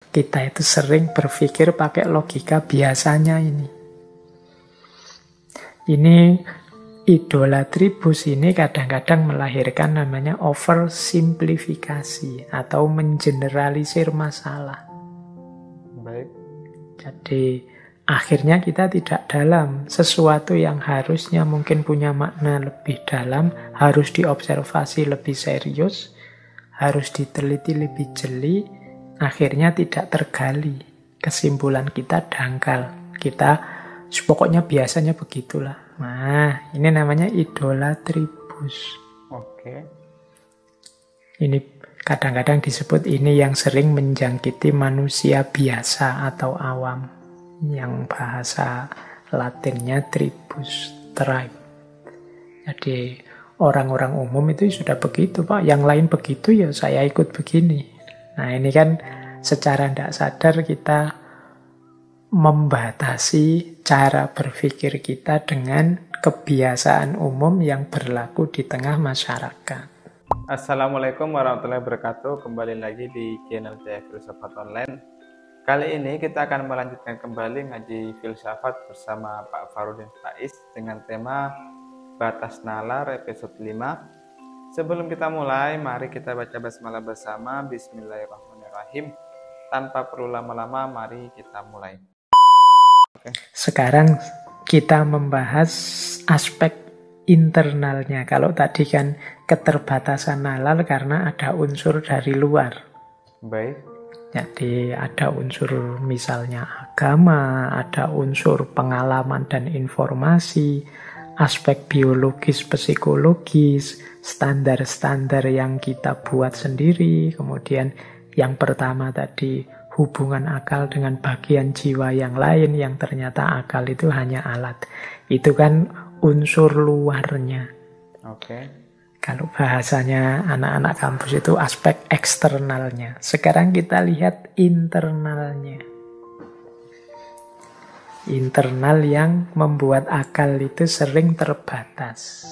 Kita itu sering berpikir pakai logika biasanya ini. Ini idolatribus ini kadang-kadang melahirkan namanya oversimplifikasi atau mengeneralisir masalah. Baik. Jadi akhirnya kita tidak dalam. Sesuatu yang harusnya mungkin punya makna lebih dalam, harus diobservasi lebih serius, harus diteliti lebih jeli, akhirnya tidak tergali. Kesimpulan kita dangkal. Kita pokoknya biasanya begitulah. Nah, ini namanya idolatribus. Oke. Ini kadang-kadang disebut ini yang sering menjangkiti manusia biasa atau awam. Yang bahasa Latinnya tribus, tribe. Jadi orang-orang umum itu sudah begitu, Pak. Yang lain begitu ya saya ikut begini. Nah, ini kan secara tidak sadar kita membatasi cara berpikir kita dengan kebiasaan umum yang berlaku di tengah masyarakat. Assalamualaikum warahmatullahi wabarakatuh. Kembali lagi di channel saya Filsafat Online. Kali ini kita akan melanjutkan kembali ngaji filsafat bersama Pak Farudin Faiz dengan tema Batas Nalar episode 5. Sebelum kita mulai, mari kita baca basmalah bersama. Bismillahirrahmanirrahim. Tanpa perlu lama-lama, mari kita mulai. Sekarang kita membahas aspek internalnya. Kalau tadi kan keterbatasan nalar karena ada unsur dari luar. Baik. Jadi ada unsur misalnya agama, ada unsur pengalaman dan informasi, aspek biologis, psikologis, standar-standar yang kita buat sendiri. Kemudian yang pertama tadi hubungan akal dengan bagian jiwa yang lain yang ternyata akal itu hanya alat. Itu kan unsur luarnya. Oke. Kalau bahasanya anak-anak kampus itu aspek eksternalnya. Sekarang kita lihat internalnya. Internal yang membuat akal itu sering terbatas.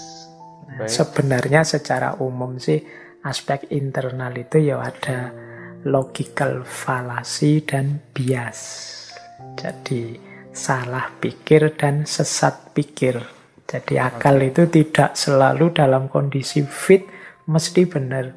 Nah, sebenarnya secara umum sih aspek internal itu ya ada logical fallacy dan bias. Jadi salah pikir dan sesat pikir. Jadi akal itu tidak selalu dalam kondisi fit mesti benar.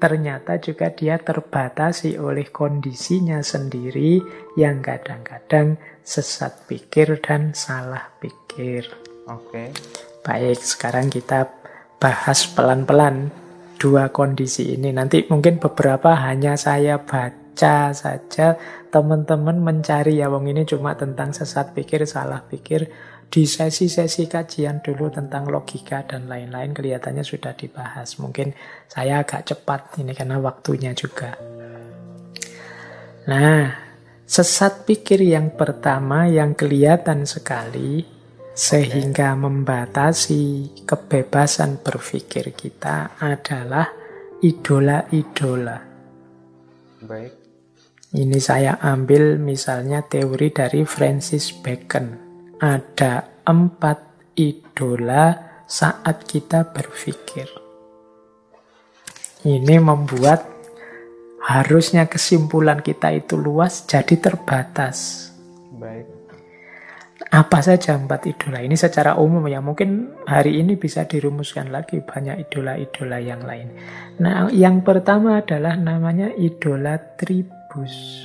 Ternyata juga dia terbatasi oleh kondisinya sendiri yang kadang-kadang sesat pikir dan salah pikir. Oke. Baik, sekarang kita bahas pelan-pelan dua kondisi ini. Nanti mungkin beberapa hanya saya baca saja, teman-teman mencari ya, wong ini cuma tentang sesat pikir, salah pikir. Di sesi-sesi kajian dulu tentang logika dan lain-lain kelihatannya sudah dibahas. Mungkin saya agak cepat ini karena waktunya juga. Nah, sesat pikir yang pertama yang kelihatan sekali sehingga membatasi kebebasan berpikir kita adalah idola-idola. Baik. Ini saya ambil misalnya teori dari Francis Bacon. Ada 4 idola saat kita berpikir. Ini membuat harusnya kesimpulan kita itu luas jadi terbatas. Baik. Apa saja 4 idola ini secara umum ya, mungkin hari ini bisa dirumuskan lagi banyak idola-idola yang lain. Nah, yang pertama adalah namanya idolatribus.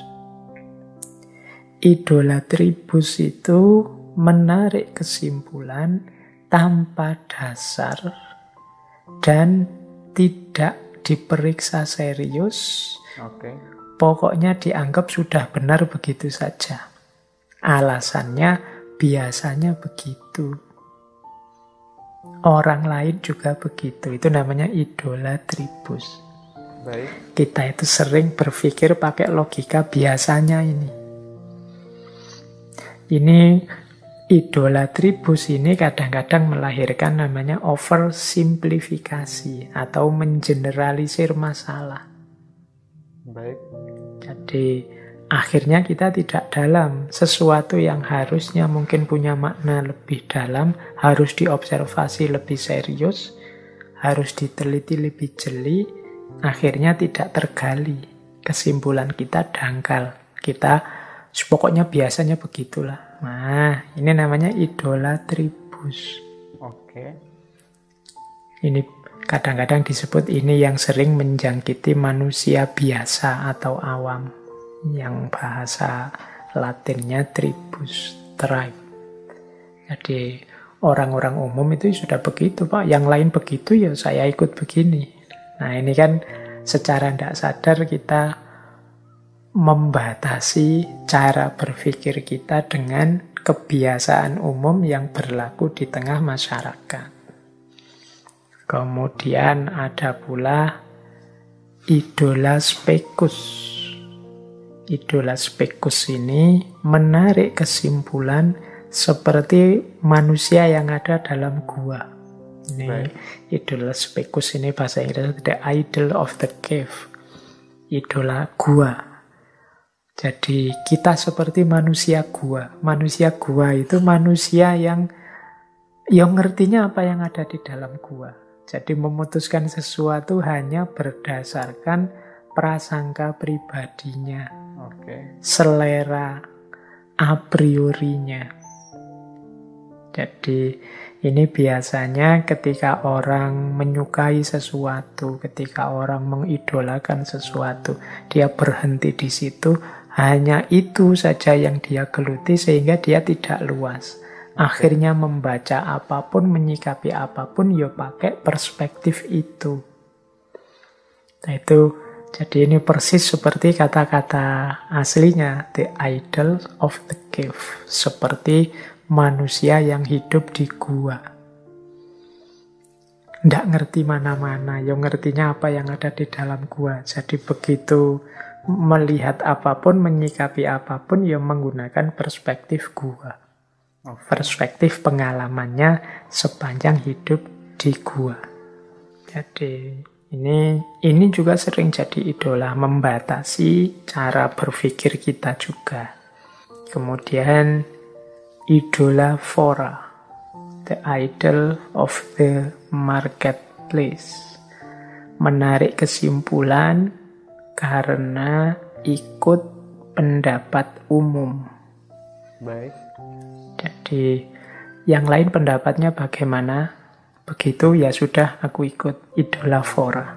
Idolatribus itu menarik kesimpulan tanpa dasar dan tidak diperiksa serius. Oke. Pokoknya dianggap sudah benar begitu saja. Alasannya biasanya begitu. Orang lain juga begitu. Itu namanya idolatribus. Baik. Kita itu sering berpikir pakai logika biasanya ini. Ini idolatribus ini kadang-kadang melahirkan namanya oversimplifikasi atau mengeneralisir masalah. Baik. Jadi akhirnya kita tidak dalam. Sesuatu yang harusnya mungkin punya makna lebih dalam, harus diobservasi lebih serius, harus diteliti lebih jeli, akhirnya tidak tergali. Kesimpulan kita dangkal. kita pokoknya biasanya begitulah. Nah, ini namanya idolatribus. Oke. Ini kadang-kadang disebut ini yang sering menjangkiti manusia biasa atau awam. Yang bahasa Latinnya tribus, tribe. Jadi orang-orang umum itu sudah begitu, Pak. Yang lain begitu, ya saya ikut begini. Nah, ini kan secara tidak sadar kita membatasi cara berpikir kita dengan kebiasaan umum yang berlaku di tengah masyarakat. Kemudian ada pula idola spekus. Idola spekus ini menarik kesimpulan seperti manusia yang ada dalam gua. Ini idola spekus ini bahasa Inggris the idol of the cave. Idola gua. Jadi kita seperti manusia gua. Manusia gua itu manusia yang ngertinya apa yang ada di dalam gua. Jadi memutuskan sesuatu hanya berdasarkan prasangka pribadinya. Selera a priorinya. Jadi ini biasanya ketika orang menyukai sesuatu, ketika orang mengidolakan sesuatu, dia berhenti di situ, hanya itu saja yang dia geluti sehingga dia tidak luas. Akhirnya membaca apapun, menyikapi apapun, ya pakai perspektif itu. Nah itu, jadi ini persis seperti kata-kata aslinya, the idol of the cave. Seperti manusia yang hidup di gua. Nggak ngerti mana-mana, yang ngertinya apa yang ada di dalam gua. Jadi begitu melihat apapun, menyikapi apapun, ya menggunakan perspektif gua. Perspektif pengalamannya sepanjang hidup di gua. Jadi ini juga sering jadi idola, membatasi cara berpikir kita juga. Kemudian idola fora, the idol of the marketplace. Menarik kesimpulan karena ikut pendapat umum. Baik. Jadi yang lain pendapatnya bagaimana? Begitu ya sudah aku ikut, idola fora.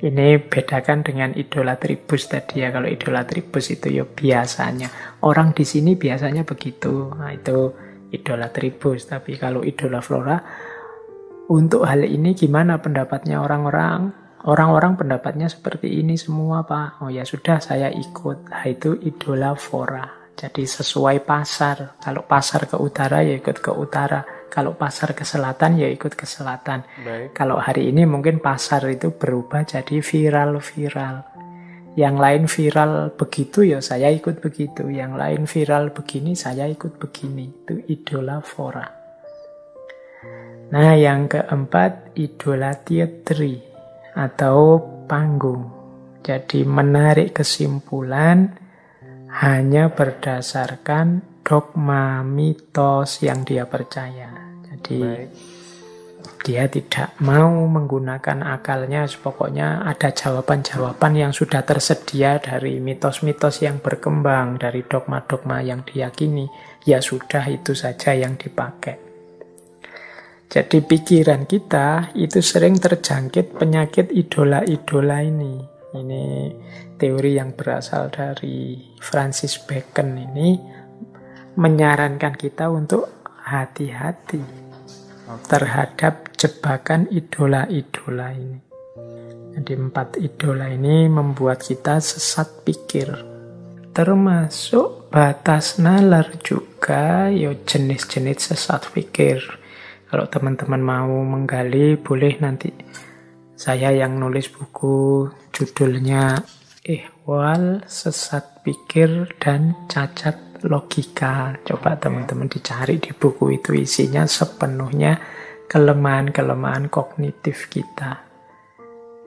Ini bedakan dengan idolatribus tadi ya. Kalau idolatribus itu ya biasanya. Orang di sini biasanya begitu. Nah itu idolatribus. Tapi kalau idola flora, untuk hal ini gimana pendapatnya orang-orang? Orang-orang pendapatnya seperti ini semua, Pak. Oh ya sudah, saya ikut. Nah itu idola fora. Jadi sesuai pasar. Kalau pasar ke utara ya ikut ke utara. Kalau pasar ke selatan ya ikut ke selatan. Baik. Kalau hari ini mungkin pasar itu berubah jadi viral-viral. Yang lain viral begitu ya saya ikut begitu. Yang lain viral begini saya ikut begini. Itu idola fora. Nah yang keempat idola teatri atau panggung. Jadi menarik kesimpulan hanya berdasarkan dogma mitos yang dia percaya. Jadi dia tidak mau menggunakan akalnya, pokoknya ada jawaban-jawaban yang sudah tersedia dari mitos-mitos yang berkembang, dari dogma-dogma yang diyakini. Ya sudah, itu saja yang dipakai. Jadi pikiran kita itu sering terjangkit penyakit idola-idola ini. Ini teori yang berasal dari Francis Bacon ini menyarankan kita untuk hati-hati terhadap jebakan idola-idola ini. Jadi 4 idola ini membuat kita sesat pikir. Termasuk batas nalar juga, ya jenis-jenis sesat pikir. Kalau teman-teman mau menggali, boleh nanti saya yang nulis buku judulnya Ihwal, Sesat Pikir dan Cacat Logika. Coba teman-teman dicari di buku itu, isinya sepenuhnya kelemahan-kelemahan kognitif kita.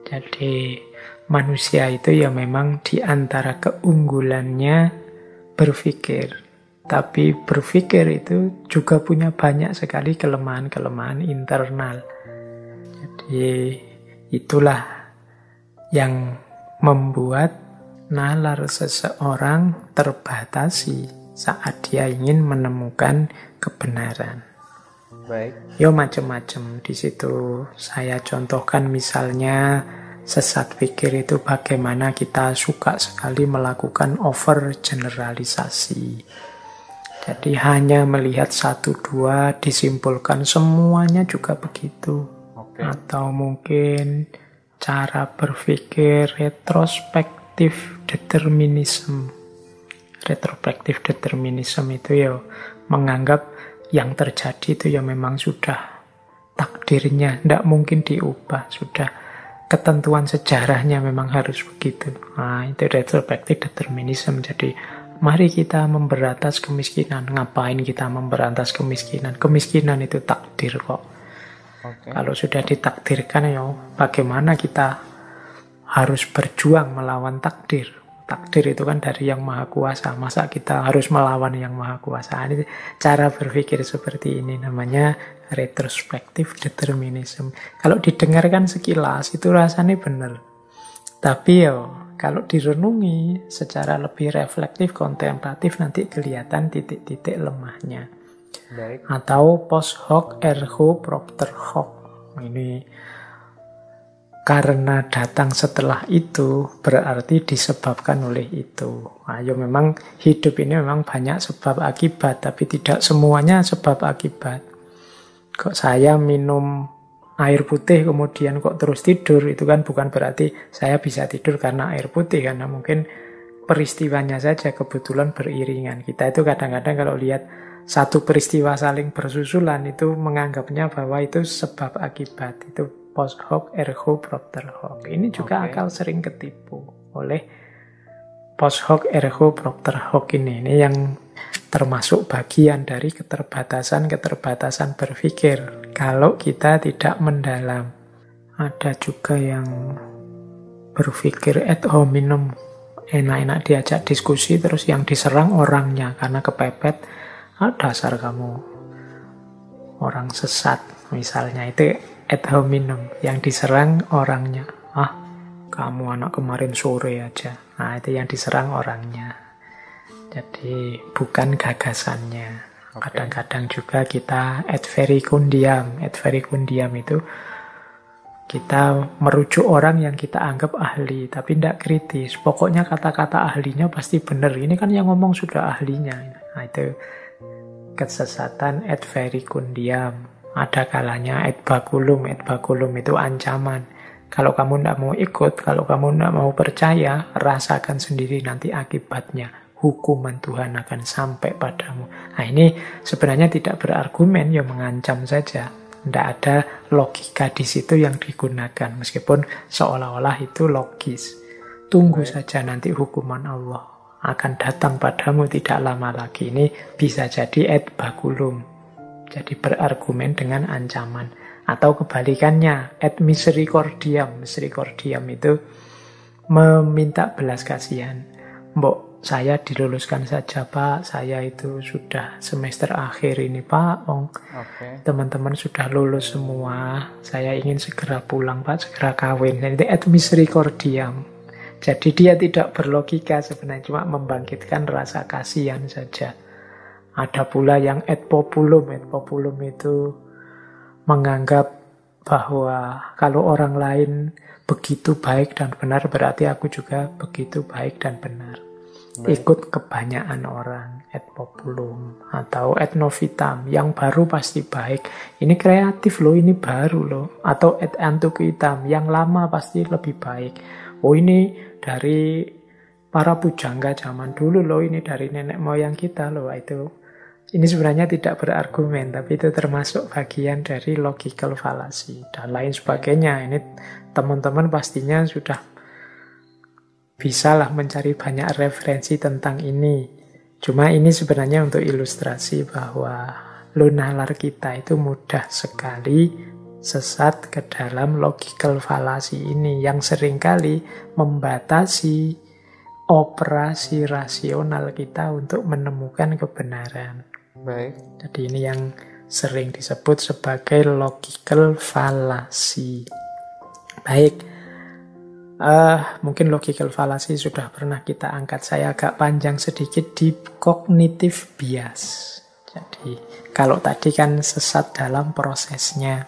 Jadi manusia itu ya memang di antara keunggulannya berpikir. Tapi berpikir itu juga punya banyak sekali kelemahan-kelemahan internal. Jadi itulah yang membuat nalar seseorang terbatasi saat dia ingin menemukan kebenaran. Baik. Yo macam-macam di situ. Saya contohkan misalnya sesat pikir itu bagaimana kita suka sekali melakukan overgeneralisasi. Jadi hanya melihat satu dua disimpulkan semuanya juga begitu. Atau mungkin cara berpikir retrospektif determinisme. Retrospektif determinisme itu ya menganggap yang terjadi itu ya memang sudah takdirnya, tidak mungkin diubah, sudah ketentuan sejarahnya memang harus begitu. Nah, itu retrospektif determinisme. Jadi mari kita memberantas kemiskinan. Ngapain kita memberantas kemiskinan? Kemiskinan itu takdir kok. Kalau sudah ditakdirkan ya bagaimana kita harus berjuang melawan takdir. Takdir itu kan dari Yang Maha Kuasa. Masa kita harus melawan Yang Maha Kuasa? Ini cara berpikir seperti ini namanya retrospektif determinisme. Kalau didengarkan sekilas itu rasanya benar. Tapi ya kalau direnungi secara lebih reflektif, kontemplatif nanti kelihatan titik-titik lemahnya. Baik. Atau post hoc ergo propter hoc. Ini karena datang setelah itu berarti disebabkan oleh itu. Ayo memang hidup ini memang banyak sebab akibat, tapi tidak semuanya sebab akibat. Kok saya minum air putih kemudian kok terus tidur, itu kan bukan berarti saya bisa tidur karena air putih, karena mungkin peristiwanya saja kebetulan beriringan. Kita itu kadang-kadang kalau lihat satu peristiwa saling bersusulan itu menganggapnya bahwa itu sebab akibat. Itu post hoc ergo propter hoc. Ini juga akal sering ketipu oleh post hoc ergo propter hoc ini. Ini yang termasuk bagian dari keterbatasan berpikir kalau kita tidak mendalam. Ada juga yang berpikir ad hominem, enak-enak diajak diskusi terus yang diserang orangnya karena kepepet. Dasar kamu orang sesat misalnya, itu ad hominem, yang diserang orangnya. Kamu anak kemarin sore aja. Nah, itu yang diserang orangnya. Jadi bukan gagasannya. Kadang-kadang juga kita ad verecundiam. Ad verecundiam itu kita merujuk orang yang kita anggap ahli, tapi tidak kritis. Pokoknya kata-kata ahlinya pasti benar. Ini kan yang ngomong sudah ahlinya. Nah, itu kesesatan ad verecundiam. Ada kalanya ad baculum. Ad baculum itu ancaman. Kalau kamu tidak mau ikut, kalau kamu tidak mau percaya, rasakan sendiri nanti akibatnya. Hukuman Tuhan akan sampai padamu. Nah, ini sebenarnya tidak berargumen, ya mengancam saja. Tidak ada logika di situ yang digunakan, meskipun seolah-olah itu logis. Tunggu saja nanti hukuman Allah akan datang padamu tidak lama lagi. Ini bisa jadi ad baculum, jadi berargumen dengan ancaman. Atau kebalikannya, ad misericordiam. Misericordiam itu meminta belas kasihan. Mbok, saya diluluskan saja Pak, saya itu sudah semester akhir ini Pak. Teman-teman sudah lulus semua, saya ingin segera pulang Pak, segera kawin. Jadi ad misericordiam. Jadi dia tidak berlogika sebenarnya, cuma membangkitkan rasa kasihan saja. Ada pula yang ad populum. Ad populum itu menganggap bahwa kalau orang lain begitu baik dan benar, berarti aku juga begitu baik dan benar. Ikut kebanyakan orang, ad populum. Atau ad novitam, yang baru pasti baik. Ini kreatif loh, ini baru loh. Atau ad antiquitam, yang lama pasti lebih baik. Oh, ini dari para pujangga zaman dulu loh, ini dari nenek moyang kita loh. Ini sebenarnya tidak berargumen, tapi itu termasuk bagian dari logical fallacy dan lain sebagainya. Ini teman-teman pastinya sudah bisalah mencari banyak referensi tentang ini. Cuma ini sebenarnya untuk ilustrasi bahwa nalar kita itu mudah sekali sesat ke dalam logical fallacy ini yang seringkali membatasi operasi rasional kita untuk menemukan kebenaran. Baik. Jadi ini yang sering disebut sebagai logical fallacy. Baik. Mungkin logical fallacy sudah pernah kita angkat. Saya agak panjang sedikit di cognitive bias. Jadi kalau tadi kan sesat dalam prosesnya,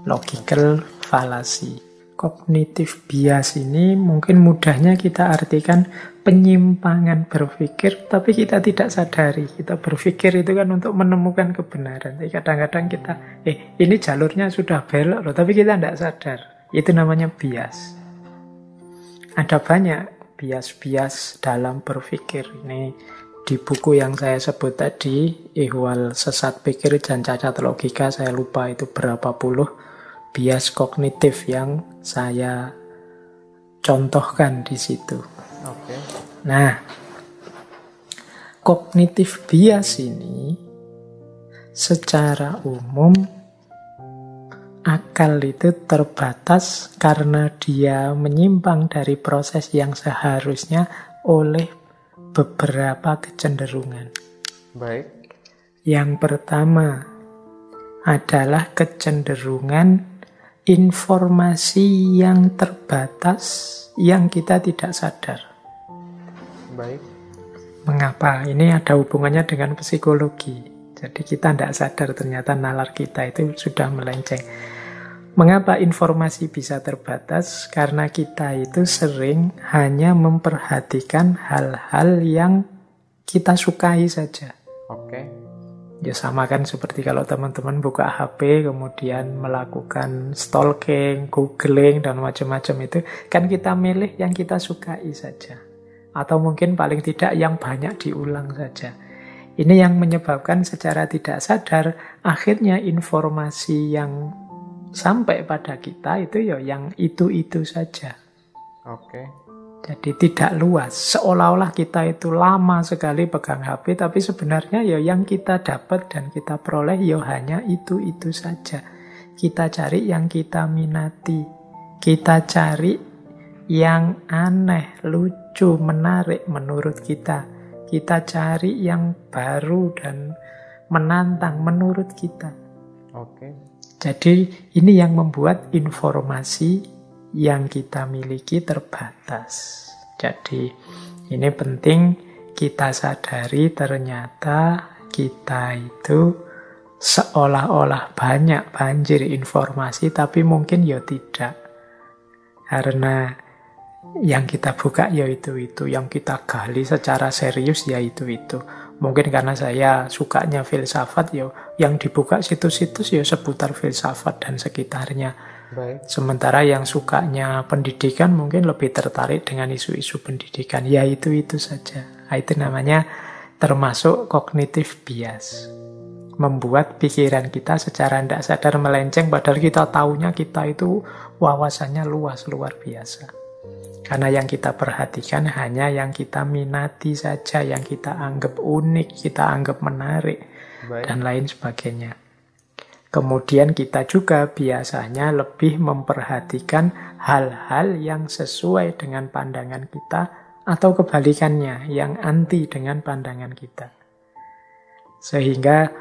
logical fallacy. Cognitive bias ini mungkin mudahnya kita artikan penyimpangan berpikir, tapi kita tidak sadari. Kita berpikir itu kan untuk menemukan kebenaran. Tapi kadang-kadang kita, ini jalurnya sudah belok loh, tapi kita tidak sadar. Itu namanya bias. Ada banyak bias-bias dalam berpikir. Ini di buku yang saya sebut tadi, Ihwal Sesat Pikir dan Cacat Logika, saya lupa itu berapa puluh bias kognitif yang saya contohkan di situ. Oke. Nah, kognitif bias ini secara umum akal itu terbatas karena dia menyimpang dari proses yang seharusnya oleh beberapa kecenderungan. Baik. Yang pertama adalah kecenderungan informasi yang terbatas yang kita tidak sadar. Baik. Mengapa? Ini ada hubungannya dengan psikologi. Jadi kita tidak sadar ternyata nalar kita itu sudah melenceng. Mengapa informasi bisa terbatas? Karena kita itu sering hanya memperhatikan hal-hal yang kita sukai saja. Oke. Ya sama kan seperti kalau teman-teman buka HP kemudian melakukan stalking, googling dan macam-macam itu, kan kita milih yang kita sukai saja. Atau mungkin paling tidak yang banyak diulang saja. Ini yang menyebabkan secara tidak sadar akhirnya informasi yang sampai pada kita itu ya yang itu-itu saja. Oke. Jadi tidak luas. Seolah-olah kita itu lama sekali pegang HP, tapi sebenarnya ya yang kita dapat dan kita peroleh ya hanya itu-itu saja. Kita cari yang kita minati. Kita cari yang aneh, lucu, menarik menurut kita. Kita cari yang baru dan menantang menurut kita. Oke. Jadi ini yang membuat informasi yang kita miliki terbatas. Jadi ini penting kita sadari ternyata kita itu seolah-olah banjir informasi, tapi mungkin ya tidak. Karena yang kita buka ya itu-itu, yang kita gali secara serius ya itu-itu. Mungkin karena saya sukanya filsafat, ya yang dibuka situs-situs ya seputar filsafat dan sekitarnya. Baik. Sementara yang sukanya pendidikan mungkin lebih tertarik dengan isu-isu pendidikan. Ya itu saja. Nah, itu namanya termasuk cognitive bias. Membuat pikiran kita secara tidak sadar melenceng, padahal kita tahunya kita itu wawasannya luas, luar biasa. Karena yang kita perhatikan hanya yang kita minati saja, yang kita anggap unik, kita anggap menarik, Baik. dan lain sebagainya. Kemudian kita juga biasanya lebih memperhatikan hal-hal yang sesuai dengan pandangan kita atau kebalikannya, yang anti dengan pandangan kita. Sehingga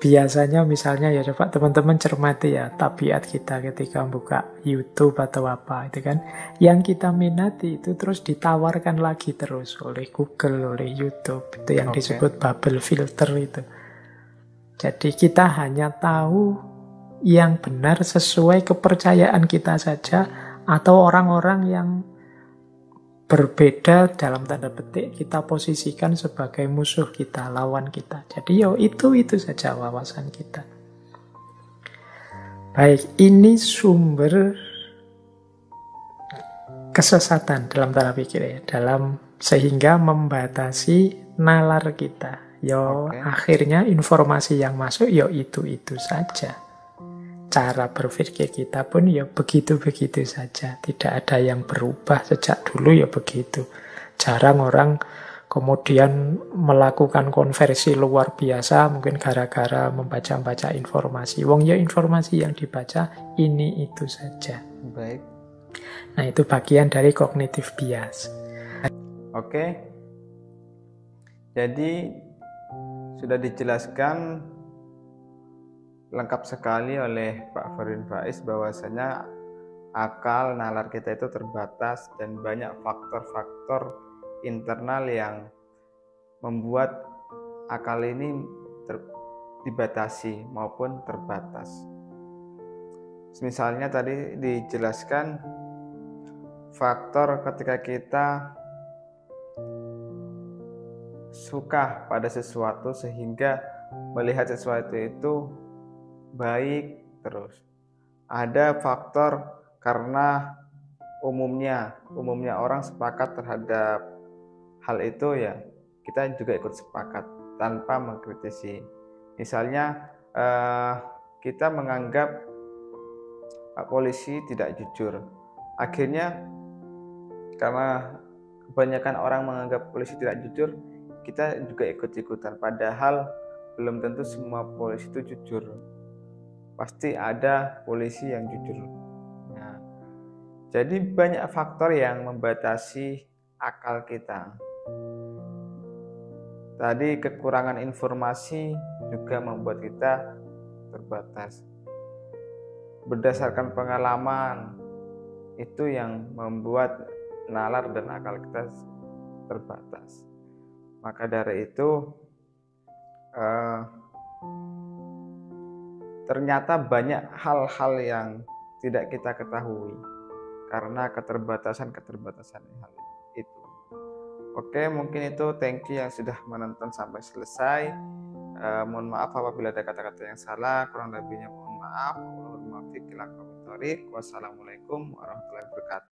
biasanya misalnya ya coba teman-teman cermati ya tabiat kita ketika buka YouTube atau apa itu kan, yang kita minati itu terus ditawarkan lagi terus oleh Google, oleh YouTube, itu yang disebut bubble filter itu. Jadi kita hanya tahu yang benar sesuai kepercayaan kita saja, atau orang-orang yang berbeda dalam tanda petik kita posisikan sebagai musuh kita, lawan kita. Jadi itu saja wawasan kita. Baik, ini sumber kesesatan dalam tanda pikir ya, sehingga membatasi nalar kita. Akhirnya informasi yang masuk itu saja. Cara berpikir kita pun begitu-begitu saja. Tidak ada yang berubah sejak dulu begitu. Jarang orang kemudian melakukan konversi luar biasa mungkin gara-gara membaca-baca informasi. Informasi yang dibaca ini itu saja. Baik. Nah, itu bagian dari cognitive bias. Oke. Jadi sudah dijelaskan lengkap sekali oleh Pak Farudin Faiz bahwasanya akal nalar kita itu terbatas dan banyak faktor-faktor internal yang membuat akal ini dibatasi maupun terbatas. Misalnya tadi dijelaskan faktor ketika kita suka pada sesuatu sehingga melihat sesuatu itu baik terus. Ada faktor karena umumnya orang sepakat terhadap hal itu, ya kita juga ikut sepakat tanpa mengkritisi. Misalnya kita menganggap polisi tidak jujur. Akhirnya karena kebanyakan orang menganggap polisi tidak jujur, kita juga ikut-ikutan. Padahal belum tentu semua polisi itu jujur. Pasti ada polisi yang jujur. Nah, jadi banyak faktor yang membatasi akal kita. Tadi kekurangan informasi juga membuat kita terbatas. Berdasarkan pengalaman itu yang membuat nalar dan akal kita terbatas. Maka dari itu ternyata banyak hal-hal yang tidak kita ketahui karena keterbatasan hal itu. Oke, mungkin itu. Thank you yang sudah menonton sampai selesai. Mohon maaf apabila ada kata-kata yang salah, kurang lebihnya mohon maaf. Wassalamualaikum warahmatullahi wabarakatuh.